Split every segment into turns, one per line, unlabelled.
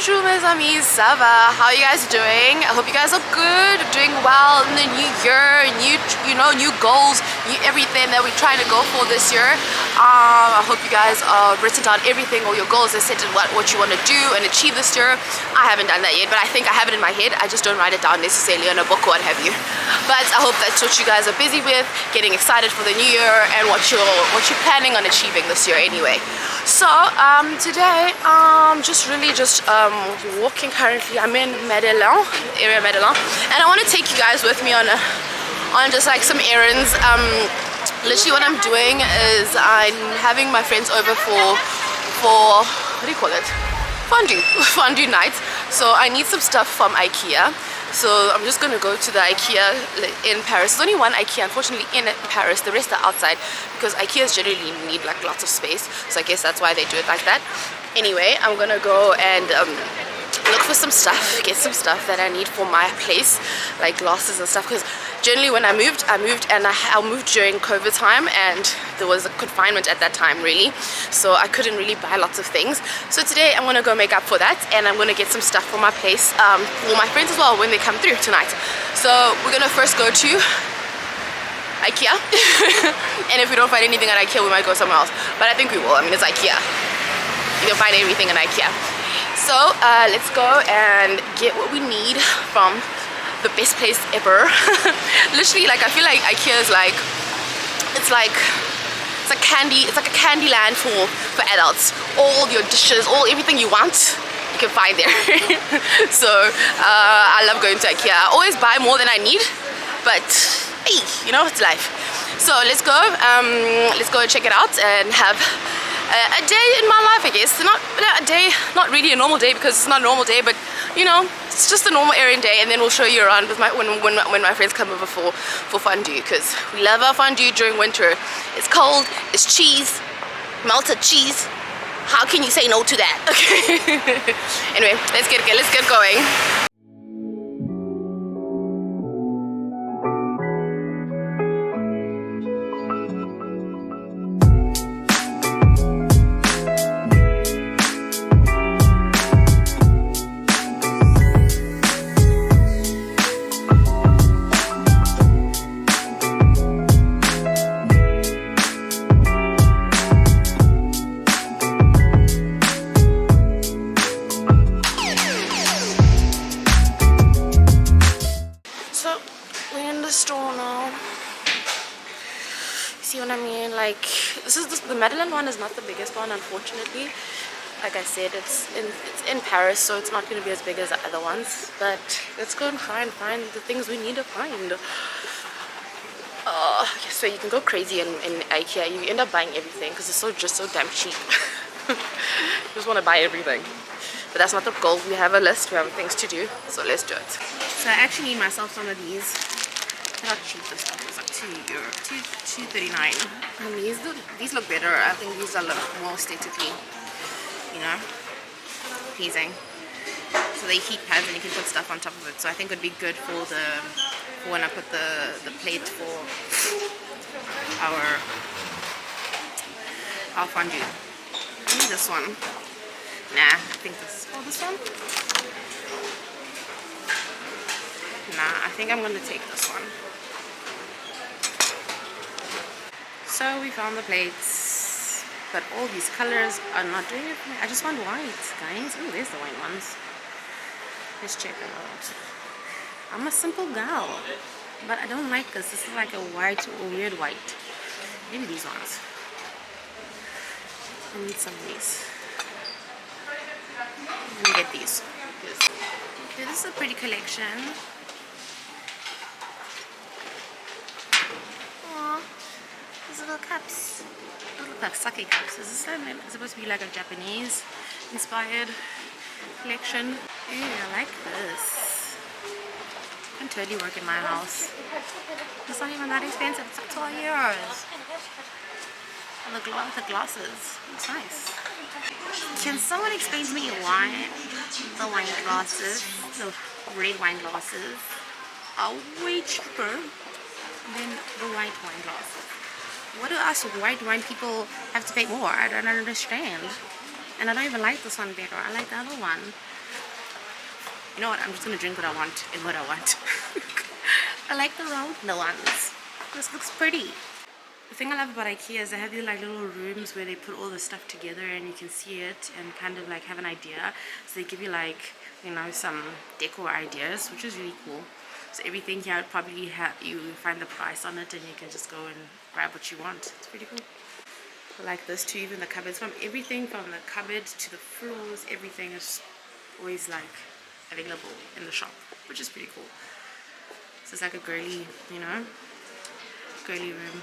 Bonjour mes amis, ça va? How are you guys doing? I hope you guys are good, doing well in the new year, new goals, new everything that we're trying to go for this year. I hope you guys are written down everything, all your goals and set what you want to do and achieve this year. I haven't done that yet, but I think I have it in my head. I just don't write it down necessarily on a book or what have you. But I hope that's what you guys are busy with, getting excited for the new year and what you're planning on achieving this year anyway. So today just walking. Currently I'm in Medellin, area Medellin, and I want to take you guys with me on just like some errands. Literally what I'm doing is I'm having my friends over for what do you call it, fondue night. So I need some stuff from Ikea. So I'm just going to go to the Ikea in Paris. There's only one Ikea unfortunately in Paris, the rest are outside because Ikeas generally need like lots of space, so I guess that's why they do it like that. Anyway, I'm gonna go and look for some stuff, get some stuff that I need for my place, like glasses and stuff, because generally when I moved and I moved during COVID time, and there was a confinement at that time really, so I couldn't really buy lots of things. So today I'm gonna go make up for that, and I'm gonna get some stuff for my place, for my friends as well when they come through tonight. So we're gonna first go to Ikea and if we don't find anything at Ikea we might go somewhere else, but I think we will. I mean, it's Ikea, you can find everything in Ikea. So let's go and get what we need from the best place ever. Literally, like I feel like Ikea is like it's like a candy land for adults. All your dishes, everything you want, you can find there. So I love going to Ikea. I always buy more than I need, but hey, you know, it's life. So let's go and check it out and have a day in my life, I guess. Not a day, not really a normal day because it's not a normal day, but you know, it's just a normal errand day, and then we'll show you around with when my friends come over for fondue, because we love our fondue during winter. It's cold, it's cheese, melted cheese. How can you say no to that? Okay. Anyway, let's get going. Store now. See what I mean? Like the Medellin one is not the biggest one, unfortunately. Like I said, it's in Paris, so it's not going to be as big as the other ones. But let's go and try and find the things we need to find. So you can go crazy in Ikea. You end up buying everything because it's just so damn cheap. You just want to buy everything. But that's not the goal. We have a list. We have things to do. So let's do it. So I actually need myself some of these. How cheap this stuff is, like €2.39. And these look better. I think these are look more aesthetically, you know, pleasing. So they heat pads and you can put stuff on top of it. So I think it would be good for when I put the plate for our fondue. I need this one. Nah, I think this one. Nah, I think I'm gonna take this one. So we found the plates, but all these colors are not doing it for me. I just want white, guys. Oh, there's the white ones. Let's check them out. I'm a simple gal, but I don't like this. This is like a white or weird white. Maybe these ones. I need some of these. Let me get these. Okay, this is a pretty collection. Little cups, sake cups. Is this supposed to be like a Japanese inspired collection? Hey, I like this. Can totally work in my house. It's not even that expensive. It's like €12. And the glasses. It's nice. Can someone explain to me why the wine glasses, the red wine glasses, are way cheaper than the white wine glasses? What do us white wine people have to pay more? I don't understand. And I don't even like this one better. I like the other one. You know what? I'm just gonna drink what I want and what I want. I like the round ones. This looks pretty. The thing I love about Ikea is they have these like little rooms where they put all the stuff together and you can see it and kind of like have an idea. So they give you like, you know, some decor ideas, which is really cool. So everything here probably you find the price on it and you can just go and grab what you want. It's pretty cool. I like this too, even the cupboards, from everything from the cupboard to the floors, everything is always like available in the shop, which is pretty cool. So it's like a girly, you know, girly room.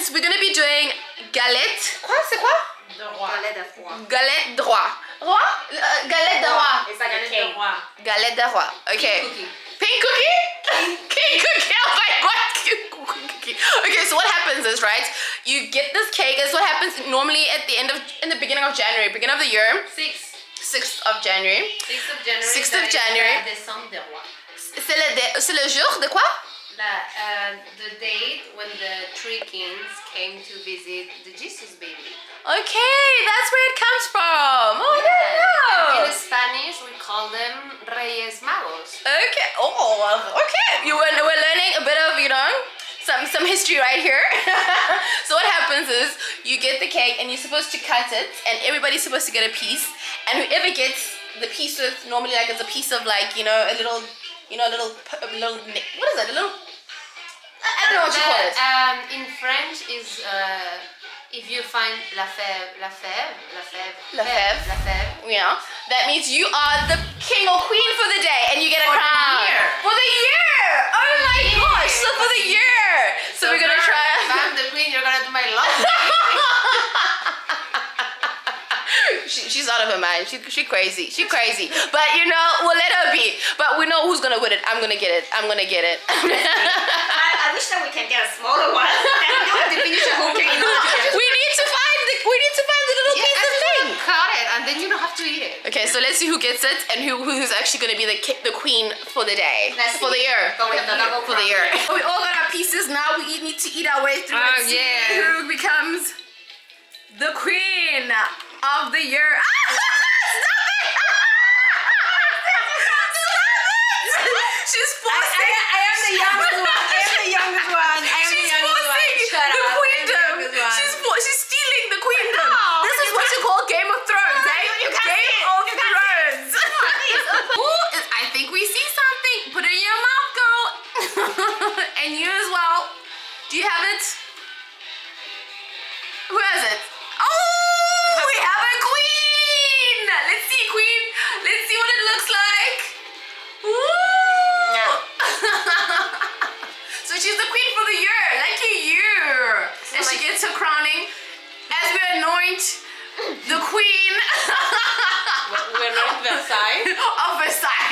guys, we're gonna be doing galette. Quoi? C'est quoi?
De Rois. Galette de Rois.
Galette de Roi. Roi? Galette de Roi.
It's like a cake.
Galette de Roi. Okay.
Pink cookie.
Pink cookie? Cake cookie. I was like, what? Cookie. Okay, so what happens is, right? You get this cake. That's what happens normally at the in the beginning of January, beginning of the year. 6th of January.
6th of January.
6th of January.
La descente des rois.
C'est le jour de quoi?
The date when the three kings came to visit the Jesus baby.
Okay, that's where it comes from. Oh, I didn't know.
In Spanish, we call them Reyes Magos.
Okay. Oh, okay. We're learning a bit of, you know, some history right here. So what happens is you get the cake and you're supposed to cut it, and everybody's supposed to get a piece, and whoever gets the piece with normally like it's a piece of like, you know, a little, you know, a little what is it? A little. I don't know what you call it.
In French is if you find la fève.
Yeah, that means you are the king or queen for the day, and you get a crown for the year. Oh my gosh! So for the year. So we're gonna try.
If I'm the queen, you're gonna do my laundry.
She's out of her mind. She crazy. She crazy. But you know, we'll let her be. But we know who's gonna win it. I'm gonna get it. I'm gonna get it.
I wish that we can get a smaller one. And do the finish the whole cake.
We need to find the little piece of thing.
Cut it, and then you don't have to eat it.
Okay, so let's see who gets it and who's actually gonna be the queen for the day. For the year. For the year. We all got our pieces now. We need to eat our way through and see who becomes the queen of the year. Stop it! She's forcing.
I am the youngest one. I am the youngest one.
She's forcing the queendom. She's stealing the queendom.
No,
this is what you call Game of Thrones, eh? Game of Thrones. I think we see something. Put it in your mouth, girl. And you as well. Do you have it? Who has it? Oh, we have a queen. Let's see, queen. Let's see what it looks like. Woo!
Yeah.
So she's the queen for the year, like a year. And she gets her crowning as we anoint the queen
We're not Versailles.
of Versailles.